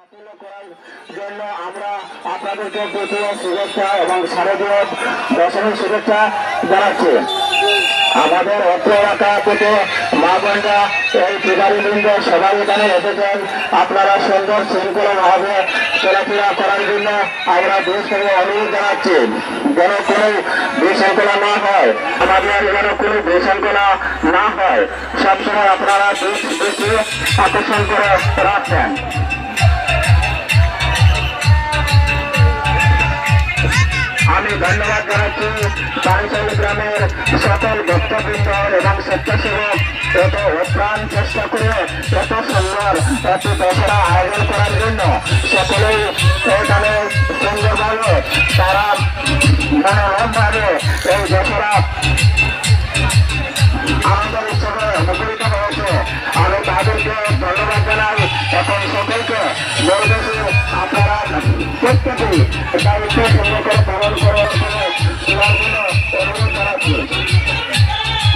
সাফল্য করার জন্য আমরা আপনাদেরকে প্রচুর শুভেচ্ছা এবং শারদীয় দশমীর শুভেচ্ছা জানাচ্ছি। আমাদের অত্র এলাকা থেকে মা বোনরা এই পূজারীবৃন্দ সবাই এখানে এসেছেন। আপনারা সুন্দর শৃঙ্খলাভাবে চলাফেরা করার জন্য আমরা দেশ থেকে অনুরোধ জানাচ্ছি, যেন কোনো বিশৃঙ্খলা না হয়, আমাদের যেন কোনো বিশৃঙ্খলা না হয়, সবসময় আপনারা দৃষ্টি আকর্ষণ করে রাখছেন। আমি ধন্যবাদ জানাচ্ছি বারিশাল গ্রামের সকল ভক্তবৃন্দ এবং স্বেচ্ছাসেবক এত অপ্রাণ চেষ্টা করে এত সুন্দর একটি দশরা আয়োজন করার জন্য সকলেই এখানে সুন্দরভাবে তারা মনোরমভাবে এই দশরা আমাদের উৎসবে মুখরিত হয়েছে। আমি তাদেরকে ধন্যবাদ জানাই। এখন সকলকে বলতেছি আপনারা প্রত্যেকেই দায়িত্ব সুন্দর করে পালন করার জন্য অনুরোধ জানাচ্ছি।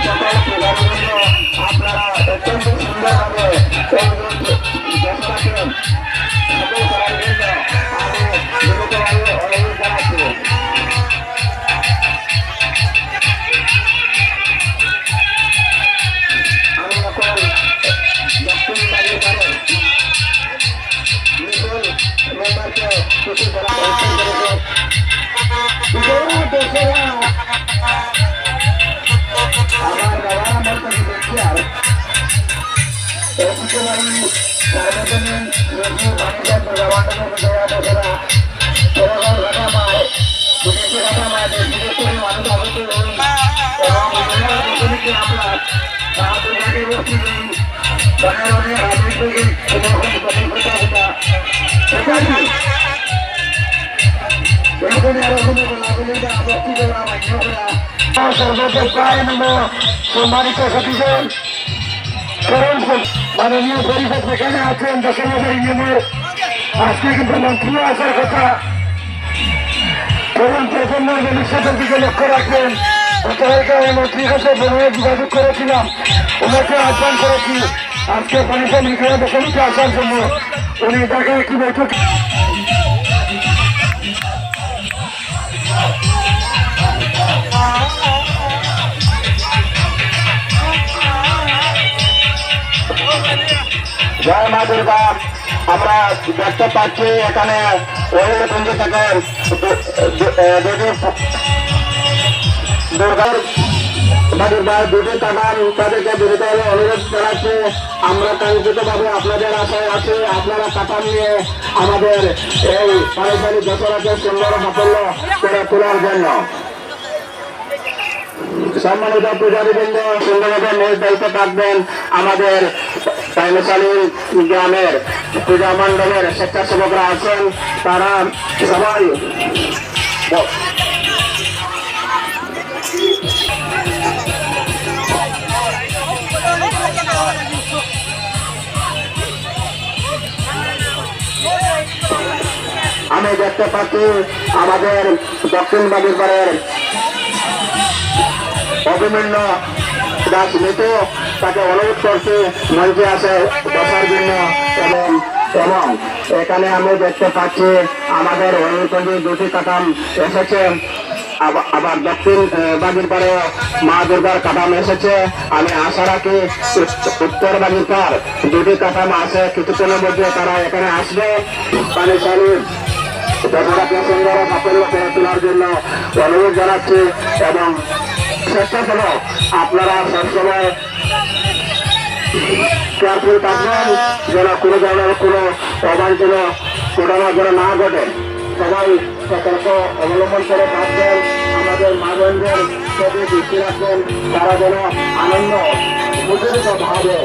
সকল পূজারীবৃন্দ আপনারা অত্যন্ত সুন্দরভাবে এই দশরাকে সফল করার জন্য আমি বিনীতভাবে অনুরোধ জানাচ্ছি। আমি এখন দক্ষিণ বাড়ির পরে মেম্বারকে কিছু বলার অনুরোধ করেছে। আমার বাবা বলতে দেখছি আর সার্বজনীন মানুষের দশরা এরকম ঘটনা মায় বিদেশি ঘটনা মায় বিদেশি মানুষ আগত এবং বিভিন্ন আপনার দুর্গাকে বসি বনের রাজনীতি সম্মানিত সতীজন মাননীয় পরিষদ যেখানে আছেন দশমবাড়ি ইউনিয়নের আজকে কিন্তু মন্ত্রীও আসার কথা। তরুণ প্রজন্মের ভবিষ্যতের দিকে লক্ষ্য রাখবেন। গতকালকে আমি মন্ত্রীর কাছে ফোনে যোগাযোগ করেছিলাম, ওনাকে আহ্বান করেছি আজকে বারিশাল লিখিয়া দশমীতে আসার জন্য। উনি তাকে একটি বৈঠক জয় মা দুর্গা। আমরা দেখতে পাচ্ছি এখানে ওইরকম থাকেন দুর্গার দুটি কামান তাদেরকে বিনীতভাবে অনুরোধ জানাচ্ছি। আমরা কাঙ্ক্ষিতভাবে আপনাদের আশায় আছি, আপনারা কাতান নিয়ে আমাদের এই বারিশালী দশরাকে সুন্দর সাফল্য করে তোলার জন্য। সম্মানিত পূজারীবৃন্দ সুন্দরভাবে নিজ দায়িত্ব থাকবেন। আমাদের বারিশালী গ্রামের পূজা মণ্ডলের স্বেচ্ছাসেবকরা আছেন, তারা সবাই আমি দেখতে পাচ্ছি আমাদের দক্ষিণ বাগিরপাড়ের অভিমন্য দাস মিতু তাকে অনুরোধ করছি মঞ্চে আসে বসার জন্য। এবং এখানে আমি দেখতে পাচ্ছি আমাদের অনুরোধে দুটি কাটাম এসেছে, আবার দক্ষিণ বাগিরপাড়ে মা দুর্গার কাঠাম এসেছে। আমি আশা রাখি উত্তর বাগিরপাড় দুটি কাঠাম আছে, কিছুক্ষণের মধ্যে তারা এখানে আসবে। বারিশালী দশরাকে সুন্দর সাফল্য করে তোলার জন্য অনুরোধ জানাচ্ছি। এবং স্বেচ্ছাসেবক আপনারা সবসময় কেয়ারফুল থাকবেন যেন কোনো ধরনের কোনো অবাঞ্ছনীয় ঘটনা যেন না ঘটে। সবাই সতর্ক অবলম্বন করে থাকবেন। আমাদের মা বোনদের প্রতি দৃষ্টি রাখবেন, তারা যেন আনন্দ মুখরিত ভাবে